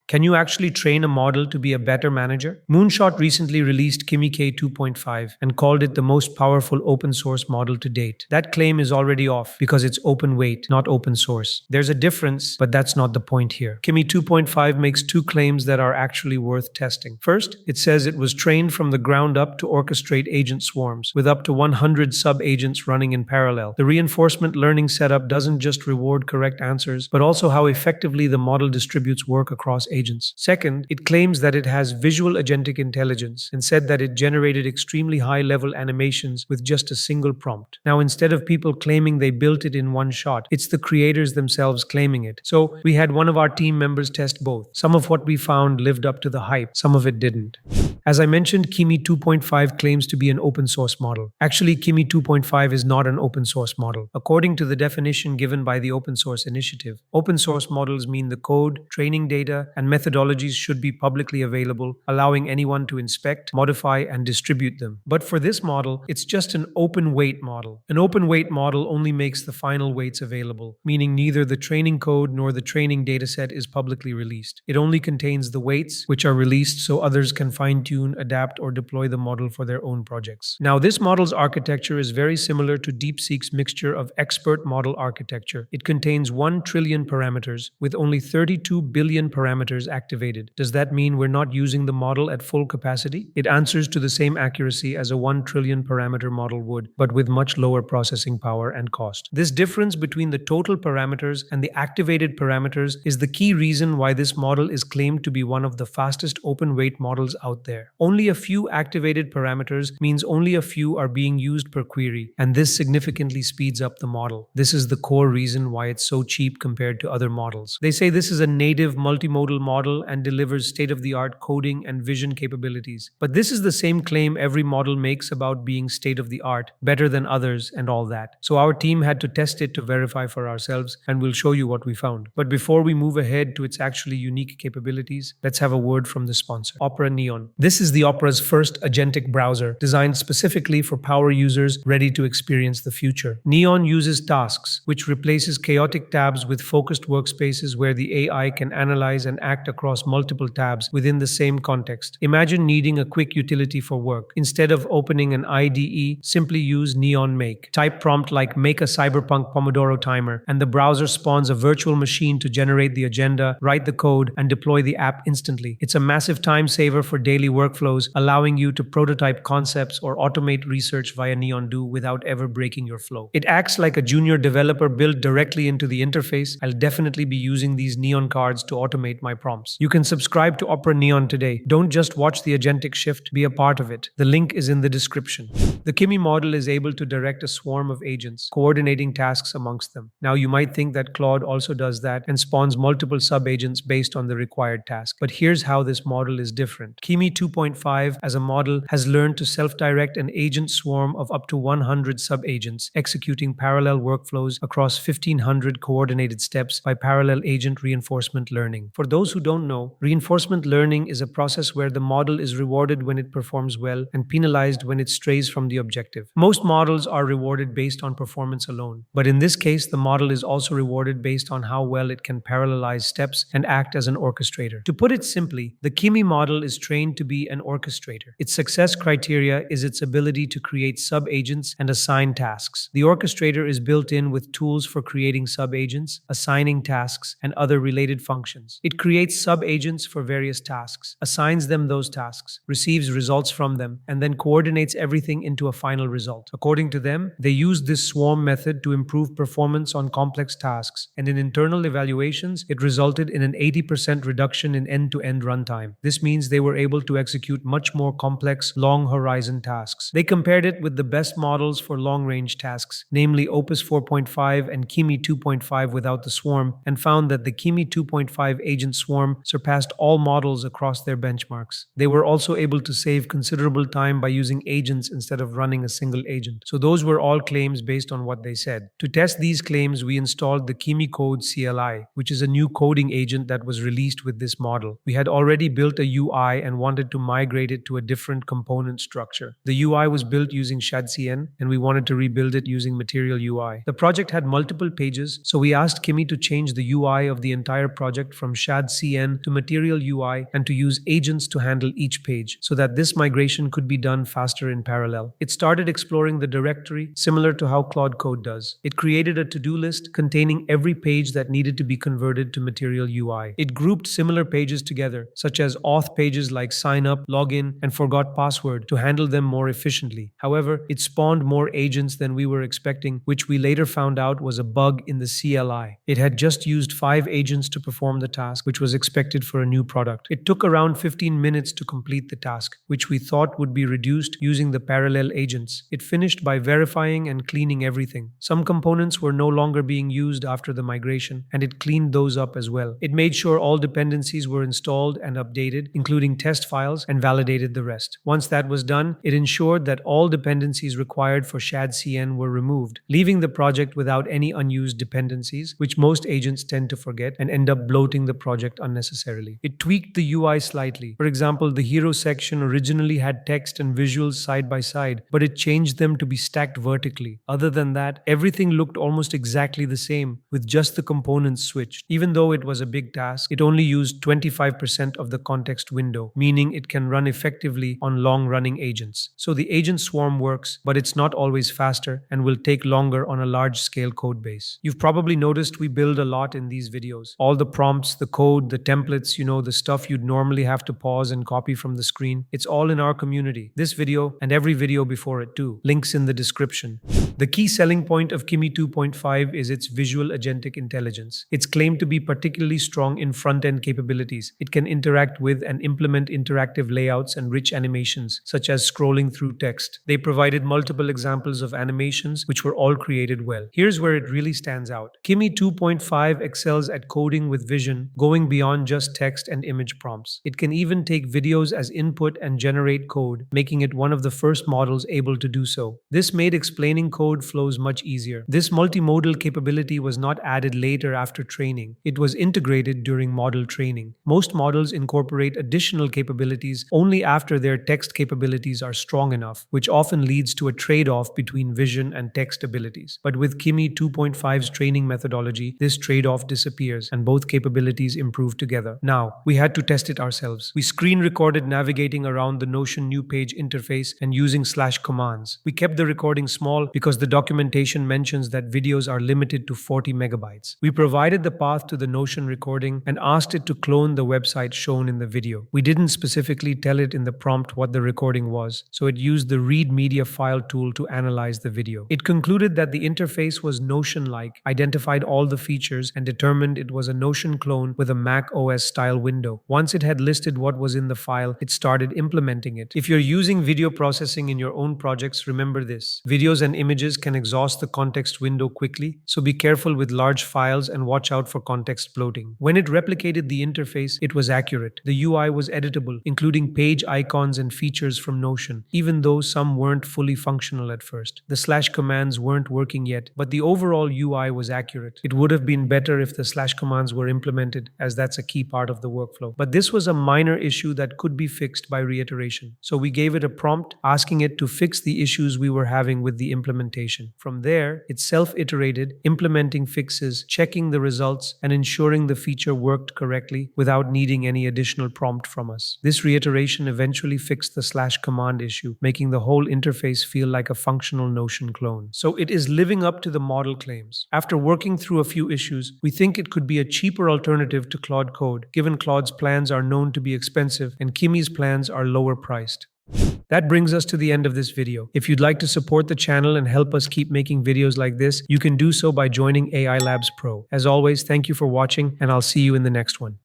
Can you actually train a model to be a better manager? Moonshot recently released Kimi K2.5 and called it the most powerful open source model to date. That claim is already off because it's open weight, not open source. There's a difference, but that's not the point here. Kimi 2.5 makes two claims that are actually worth testing. First, it says it was trained from the ground up to orchestrate agent swarms, with up to 100 sub-agents running in parallel. The reinforcement learning setup doesn't just reward correct answers, but also how effectively the model distributes work across agents. Second, it claims that it has visual agentic intelligence and said that it generated extremely high-level animations with just a single prompt. Now, instead of people claiming they built it in one shot, it's the creators themselves claiming it. So, we had one of our team members test both. Some of what we found lived up to the hype, some of it didn't. As I mentioned, Kimi 2.5 claims to be an open source model. Actually, Kimi 2.5 is not an open source model. According to the definition given by the Open Source Initiative, open source models mean the code, training data, and methodologies should be publicly available, allowing anyone to inspect, modify, and distribute them. But for this model, it's just an open weight model. An open weight model only makes the final weights available, meaning neither the training code nor the training dataset is publicly released. It only contains the weights, which are released so others can fine-tune, adapt, or deploy the model for their own projects. Now, this model's architecture is very similar to DeepSeek's mixture of expert model architecture. It contains 1 trillion parameters, with only 32 billion parameters activated. Does that mean we're not using the model at full capacity? It answers to the same accuracy as a 1 trillion parameter model would, but with much lower processing power and cost. This difference between the total parameters and the activated parameters is the key reason why this model is claimed to be one of the fastest open weight models out there. Only a few activated parameters means only a few are being used per query, and this significantly speeds up the model. This is the core reason why it's so cheap compared to other models. They say this is a native multimodal model and delivers state-of-the-art coding and vision capabilities. But this is the same claim every model makes about being state-of-the-art, better than others, and all that. So our team had to test it to verify for ourselves, and we'll show you what we found. But before we move ahead to its actually unique capabilities, let's have a word from the sponsor, Opera Neon. This is the Opera's first agentic browser, designed specifically for power users ready to experience the future. Neon uses tasks, which replaces chaotic tabs with focused workspaces where the AI can analyze and act across multiple tabs within the same context. Imagine needing a quick utility for work. Instead of opening an IDE, simply use Neon Make. Type prompt like "Make a cyberpunk Pomodoro timer," and the browser spawns a virtual machine to generate the agenda, write the code, and deploy the app instantly. It's a massive time saver for daily workflows, allowing you to prototype concepts or automate research via Neon Do without ever breaking your flow. It acts like a junior developer built directly into the interface. I'll definitely be using these Neon cards to automate my prompts. You can subscribe to Opera Neon today. Don't just watch the agentic shift, be a part of it. The link is in the description. The Kimi model is able to direct a swarm of agents, coordinating tasks amongst them. Now, you might think that Claude also does that and spawns multiple sub-agents based on the required task. But here's how this model is different. Kimi 2.5 as a model has learned to self-direct an agent swarm of up to 100 sub-agents, executing parallel workflows across 1,500 coordinated steps by parallel agent reinforcement learning. For those who don't know, reinforcement learning is a process where the model is rewarded when it performs well and penalized when it strays from the objective. Most models are rewarded based on performance alone, but in this case, the model is also rewarded based on how well it can parallelize steps and act as an orchestrator. To put it simply, the Kimi model is trained to be an orchestrator. Its success criteria is its ability to create sub-agents and assign tasks. The orchestrator is built in with tools for creating sub-agents, assigning tasks, and other related functions. It creates sub-agents for various tasks, assigns them those tasks, receives results from them, and then coordinates everything into a final result. According to them, they use this swarm method to improve performance on complex tasks, and in internal evaluations, it resulted in an 80% reduction in end-to-end runtime. This means they were able to execute much more complex, long-horizon tasks. They compared it with the best models for long-range tasks, namely Opus 4.5 and Kimi 2.5 without the swarm, and found that the Kimi 2.5 agent swarm surpassed all models across their benchmarks. They were also able to save considerable time by using agents instead of running a single agent. So those were all claims based on what they said. To test these claims, we installed the Kimi Code CLI, which is a new coding agent that was released with this model. We had already built a UI and wanted to migrate it to a different component structure. The UI was built using shadcn, and we wanted to rebuild it using Material UI. The project had multiple pages, so we asked Kimi to change the UI of the entire project from shadcn shadcn to Material UI and to use agents to handle each page so that this migration could be done faster in parallel. It started exploring the directory similar to how Claude Code does. It created a to-do list containing every page that needed to be converted to Material UI. It grouped similar pages together, such as auth pages like sign up, login, and forgot password to handle them more efficiently. However, it spawned more agents than we were expecting, which we later found out was a bug in the CLI. It had just used 5 agents to perform the task, which was expected for a new product. It took around 15 minutes to complete the task, which we thought would be reduced using the parallel agents. It finished by verifying and cleaning everything. Some components were no longer being used after the migration, and it cleaned those up as well. It made sure all dependencies were installed and updated, including test files, and validated the rest. Once that was done, it ensured that all dependencies required for shadcn were removed, leaving the project without any unused dependencies, which most agents tend to forget and end up bloating the project unnecessarily. It tweaked the UI slightly. For example, the hero section originally had text and visuals side by side, but it changed them to be stacked vertically. Other than that, everything looked almost exactly the same, with just the components switched. Even though it was a big task, it only used 25% of the context window, meaning it can run effectively on long-running agents. So the agent swarm works, but it's not always faster and will take longer on a large-scale code base. You've probably noticed we build a lot in these videos. All the prompts, the code, the templates, the stuff you'd normally have to pause and copy from the screen. It's all in our community. This video and every video before it too. Links in the description. The key selling point of Kimi 2.5 is its visual agentic intelligence. It's claimed to be particularly strong in front-end capabilities. It can interact with and implement interactive layouts and rich animations, such as scrolling through text. They provided multiple examples of animations, which were all created well. Here's where it really stands out. Kimi 2.5 excels at coding with vision, going beyond just text and image prompts. It can even take videos as input and generate code, making it one of the first models able to do so. This made explaining code flows much easier. This multimodal capability was not added later after training. It was integrated during model training. Most models incorporate additional capabilities only after their text capabilities are strong enough, which often leads to a trade-off between vision and text abilities. But with Kimi 2.5's training methodology, this trade-off disappears and both capabilities improve together. Now, we had to test it ourselves. We screen recorded navigating around the Notion new page interface and using /commands. We kept the recording small because the documentation mentions that videos are limited to 40 megabytes. We provided the path to the Notion recording and asked it to clone the website shown in the video. We didn't specifically tell it in the prompt what the recording was, so it used the read media file tool to analyze the video. It concluded that the interface was Notion-like, identified all the features, and determined it was a Notion clone with a Mac OS style window. Once it had listed what was in the file, it started implementing it. If you're using video processing in your own projects, remember this. Videos and images can exhaust the context window quickly, so be careful with large files and watch out for context bloating. When it replicated the interface, it was accurate. The UI was editable, including page icons and features from Notion, even though some weren't fully functional at first. The /commands weren't working yet, but the overall UI was accurate. It would have been better if the /commands were implemented, as that's a key part of the workflow. But this was a minor issue that could be fixed by reiteration. So we gave it a prompt asking it to fix the issues we were having with the implementation. From there, it self-iterated, implementing fixes, checking the results, and ensuring the feature worked correctly without needing any additional prompt from us. This reiteration eventually fixed the /command issue, making the whole interface feel like a functional Notion clone. So it is living up to the model claims. After working through a few issues, we think it could be a cheaper alternative to Claude Code, given Claude's plans are known to be expensive and Kimi's plans are lower priced. That brings us to the end of this video. If you'd like to support the channel and help us keep making videos like this, you can do so by joining AI Labs Pro. As always, thank you for watching, and I'll see you in the next one.